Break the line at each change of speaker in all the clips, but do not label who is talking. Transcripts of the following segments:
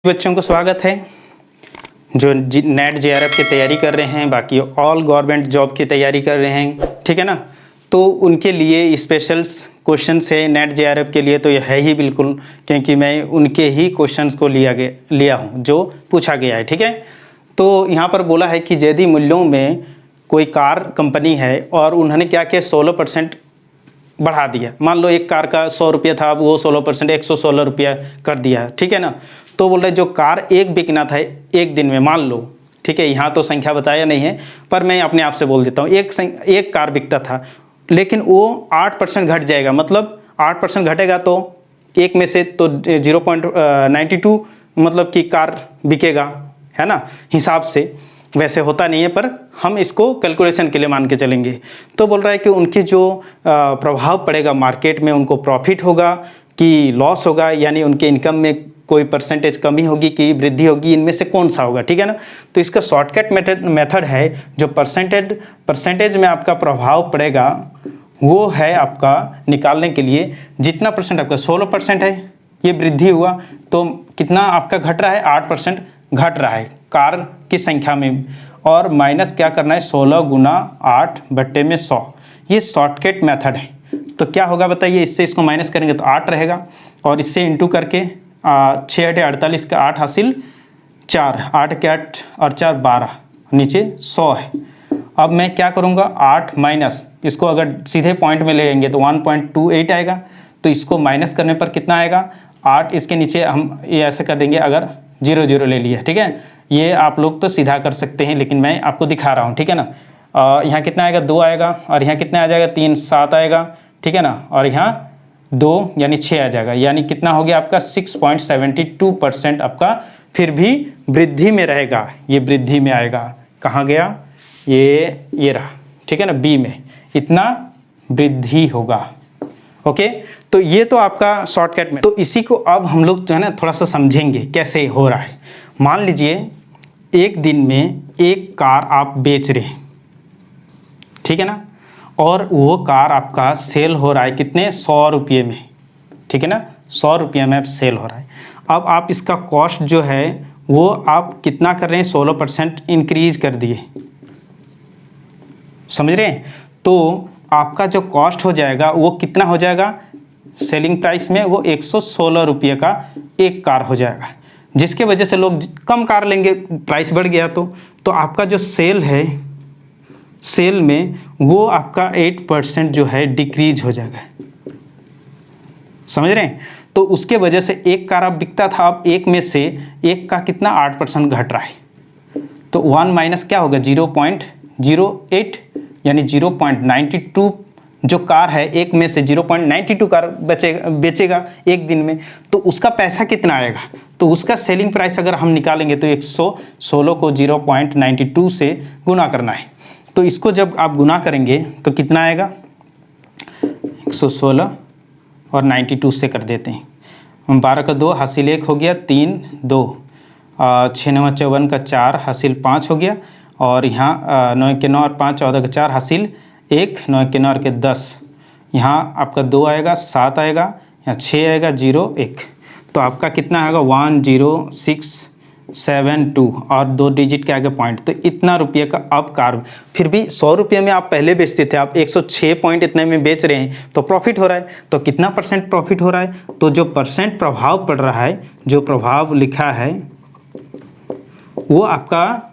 बच्चों को स्वागत है जो नेट जेआरएफ की तैयारी कर रहे हैं, बाकी ऑल गवर्नमेंट जॉब की तैयारी कर रहे हैं, ठीक है ना। तो उनके लिए स्पेशल क्वेश्चन है नेट जेआरएफ के लिए, तो यह है ही बिल्कुल, क्योंकि मैं उनके ही क्वेश्चंस को लिया हूँ जो पूछा गया है, ठीक है। तो यहाँ पर बोला है कि यदि मूल्यों में कोई कार कंपनी है और उन्होंने क्या किया 16% बढ़ा दिया। मान लो एक कार का 100 रुपया था, अब वो 16% 116 रुपया कर दिया, ठीक है ना। तो बोल रहे जो कार एक बिकना था एक दिन में, मान लो, ठीक है, यहाँ तो संख्या बताया नहीं है पर मैं अपने आप से बोल देता हूँ, एक कार बिकता था, लेकिन वो 8% घट जाएगा। मतलब 8% घटेगा तो एक में से तो 0.92 मतलब कि कार बिकेगा, है ना, हिसाब से। वैसे होता नहीं है पर हम इसको कैलकुलेशन के लिए मान के चलेंगे। तो बोल रहा है कि उनके जो प्रभाव पड़ेगा मार्केट में, उनको प्रॉफिट होगा कि लॉस होगा, यानी उनके इनकम में कोई परसेंटेज कमी होगी कि वृद्धि होगी, इनमें से कौन सा होगा, ठीक है ना। तो इसका शॉर्टकट मेथड है जो परसेंटेज में आपका प्रभाव पड़ेगा वो है आपका निकालने के लिए जितना परसेंट आपका 16% है, ये वृद्धि हुआ तो कितना आपका घट रहा है, 8% घट रहा है कार की संख्या में, और माइनस क्या करना है 16 गुना 8/100। ये शॉर्टकट मेथड है। तो क्या होगा बताइए, इससे इसको माइनस करेंगे तो 8 रहेगा, और इससे इंटू करके 6 × 48 का 8 हासिल 4, 8 के 8 और 4 12, नीचे 100 है। अब मैं क्या करूँगा 8 माइनस, इसको अगर सीधे पॉइंट में ले लेंगे तो 1.28 आएगा, तो इसको माइनस करने पर कितना आएगा 8, इसके नीचे हम ये ऐसे कर देंगे अगर 0 0 ले लिया, ठीक है। ये आप लोग तो सीधा कर सकते हैं लेकिन मैं आपको दिखा रहा हूँ, ठीक है ना। यहाँ कितना आएगा 2 आएगा, और यहाँ कितना आ जाएगा 3 7 आएगा, ठीक है ना, और यहाँ 2 यानी 6 आ जाएगा, यानी कितना हो गया आपका 6.72% आपका फिर भी वृद्धि में रहेगा। ये वृद्धि में आएगा, कहाँ गया ये रहा, ठीक है ना, बी में इतना वृद्धि होगा। ओके, तो ये तो आपका शॉर्टकट में। तो इसी को अब हम लोग जो है ना थोड़ा सा समझेंगे कैसे हो रहा है। मान लीजिए एक दिन में एक कार आप बेच रहे हैं, ठीक है ना, और वो कार आपका सेल हो रहा है कितने 100 रुपये में, ठीक है ना, 100 रुपये में अब सेल हो रहा है। अब आप इसका कॉस्ट जो है वो आप कितना कर रहे हैं 16% इंक्रीज कर दिए, समझ रहे हैं। तो आपका जो कॉस्ट हो जाएगा वो कितना हो जाएगा सेलिंग प्राइस में, वो 116 रुपये का एक कार हो जाएगा, जिसके वजह से लोग कम कार लेंगे, प्राइस बढ़ गया तो आपका जो सेल है, सेल में वो आपका 8% जो है डिक्रीज हो जाएगा, समझ रहे हैं। तो उसके वजह से एक कार अब बिकता था, अब एक में से एक का कितना 8% घट रहा है, तो 1 माइनस क्या होगा 0.08 यानी 0.92 जो कार है एक में से 0.92 कार बेचेगा एक दिन में, तो उसका पैसा कितना आएगा। तो उसका सेलिंग प्राइस अगर हम निकालेंगे तो 116 को 0.92 से गुना करना है। तो इसको जब आप गुना करेंगे तो कितना आएगा 116 और 92 से कर देते हैं, 12 का 2 हासिल 1 हो गया, 3 2 6 9 54 का 4 हासिल 5 हो गया, और यहाँ 9 के 9 और 5 14 का 4 हासिल 1, 9 के 9 और के 10, यहाँ आपका 2 आएगा, 7 आएगा, यहाँ 6 आएगा, 0 1, तो आपका कितना आएगा 10672 और 2 डिजिट के आगे पॉइंट। तो इतना रुपये का अब कार, फिर भी 100 रुपये में आप पहले बेचते थे, आप 106 पॉइंट इतने में बेच रहे हैं तो प्रॉफिट हो रहा है। तो कितना परसेंट प्रॉफिट हो रहा है, तो जो परसेंट प्रभाव पड़ रहा है, जो प्रभाव लिखा है वो आपका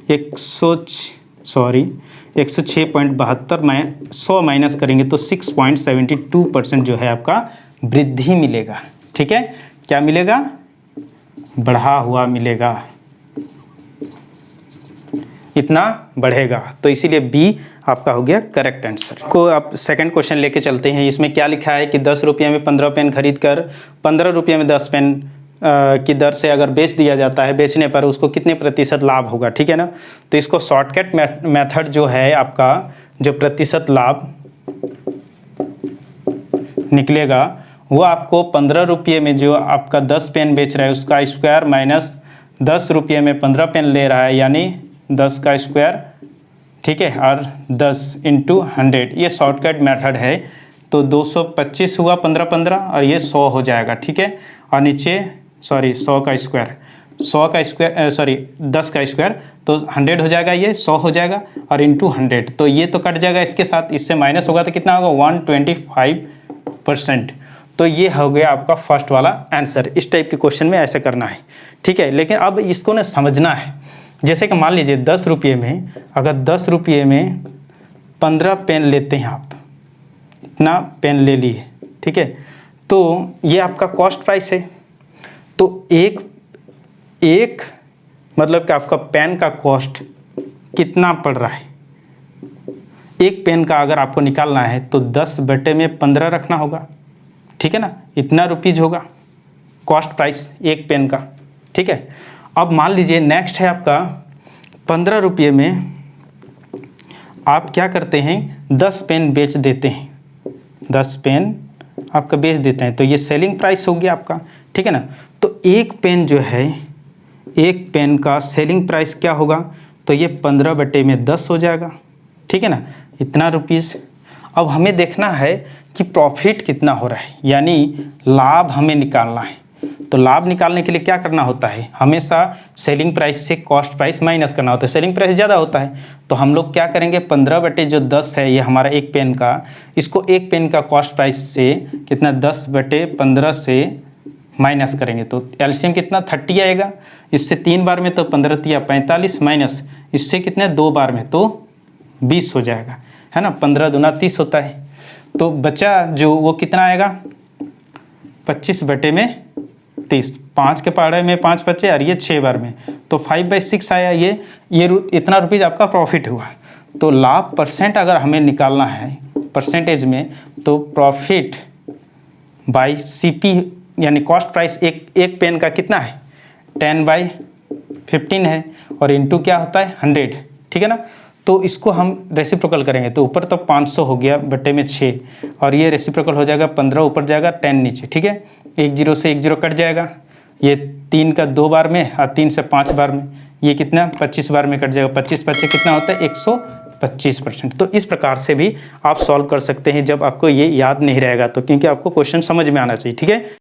106.72 में 100 माइनस करेंगे तो 6.72% जो है आपका वृद्धि मिलेगा, ठीक है। क्या मिलेगा, बढ़ा हुआ मिलेगा, इतना बढ़ेगा। तो इसीलिए बी आपका हो गया करेक्ट आंसर। को आप सेकंड क्वेश्चन लेके चलते हैं। इसमें क्या लिखा है कि 10 रुपये में 15 पेन खरीद कर 15 रुपये में 10 पेन की दर से अगर बेच दिया जाता है, बेचने पर उसको कितने प्रतिशत लाभ होगा, ठीक है ना। तो इसको शॉर्टकट मेथड जो है आपका, जो प्रतिशत लाभ निकलेगा वो आपको 15 रुपये में जो आपका 10 पेन बेच रहा है उसका स्क्वायर माइनस 10 रुपये में 15 पेन ले रहा है, यानी 10 का स्क्वायर, ठीक है, और 10 × 100, ये शॉर्टकट मेथड है। तो 225 हुआ 15 15 और ये 100 हो जाएगा, ठीक है, और नीचे सॉरी 100 का स्क्वायर, 10 का स्क्वायर, तो 100 हो जाएगा, ये 100 हो जाएगा और इंटू 100, तो ये तो कट जाएगा इसके साथ, इससे माइनस होगा तो कितना होगा 125%। तो ये हो गया आपका फर्स्ट वाला आंसर। इस टाइप के क्वेश्चन में ऐसा करना है, ठीक है। लेकिन अब इसको ना समझना है, जैसे कि मान लीजिए 10 रुपये में, अगर 10 रुपये में 15 पेन लेते हैं आप, इतना पेन ले लिए, ठीक है, तो ये आपका कॉस्ट प्राइस है। तो एक मतलब कि आपका पेन का कॉस्ट कितना पड़ रहा है, एक पेन का अगर आपको निकालना है तो 10/15 रखना होगा, ठीक है ना, इतना रुपीज़ होगा कॉस्ट प्राइस एक पेन का, ठीक है। अब मान लीजिए नेक्स्ट है आपका 15 रुपये में आप क्या करते हैं, 10 पेन बेच देते हैं, 10 पेन आपका बेच देते हैं, तो ये सेलिंग प्राइस हो गया आपका, ठीक है ना। तो एक पेन जो है, एक पेन का सेलिंग प्राइस क्या होगा, तो ये 15/10 हो जाएगा, ठीक है ना, इतना रुपीज़। अब हमें देखना है कि प्रॉफिट कितना हो रहा है, यानी लाभ हमें निकालना है। तो लाभ निकालने के लिए क्या करना होता है, हमेशा सेलिंग प्राइस से कॉस्ट प्राइस माइनस करना होता है। सेलिंग प्राइस ज़्यादा होता है तो हम लोग क्या करेंगे, 15/10 है ये हमारा एक पेन का, इसको एक पेन का कॉस्ट प्राइस से कितना 10/15 से माइनस करेंगे, तो एलसीएम कितना 30 आएगा। इससे 3 बार में तो 15 तिया 45 माइनस इससे कितने 2 बार में तो 20 हो जाएगा, है ना, 15 दूना 30 होता है। तो बचा जो वो कितना आएगा 25/30, 5 के पहाड़े में 5 बचे और ये 6 बार में, तो 5/6 आया। ये इतना रुपीज़ आपका प्रॉफिट हुआ। तो लाभ परसेंट अगर हमें निकालना है परसेंटेज में, तो प्रॉफिट बाई सीपी यानी कॉस्ट प्राइस एक पेन का कितना है 10/15 है, और इंटू क्या होता है 100, ठीक है ना। तो इसको हम रेसिप्रोकल करेंगे तो ऊपर तो 500 हो गया बटे में 6, और ये रेसिप्रोकल हो जाएगा 15 ऊपर जाएगा 10 नीचे, ठीक है। 1 0 से 1 0 कट जाएगा, ये 3 का 2 बार में और 3 से 5 बार में, ये कितना 25 बार में कट जाएगा, 25 कितना होता है 125%। तो इस प्रकार से भी आप सॉल्व कर सकते हैं जब आपको ये याद नहीं रहेगा तो, क्योंकि आपको क्वेश्चन समझ में आना चाहिए, ठीक है।